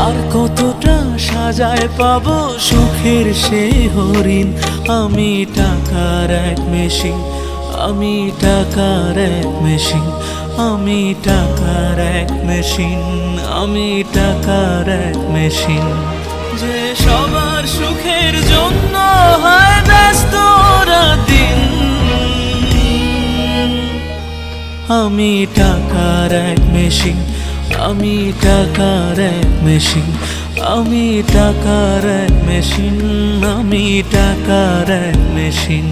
আর কতটা সাজায় পাবো সুখের সেই হরিণ। আমি টাকার এক মেশিন, আমি টাকার এক মেশিন, আমি টাকার এক মেশিন, আমি টাকার এক মেশিন। যে সবার সুখের জন্য হয় ব্যস্ত দিন। আমি টাকার এক মেশিন, আমি টাকার এক মেশিন, আমি টাকার এক মেশিন, আমি টাকার এক মেশিন।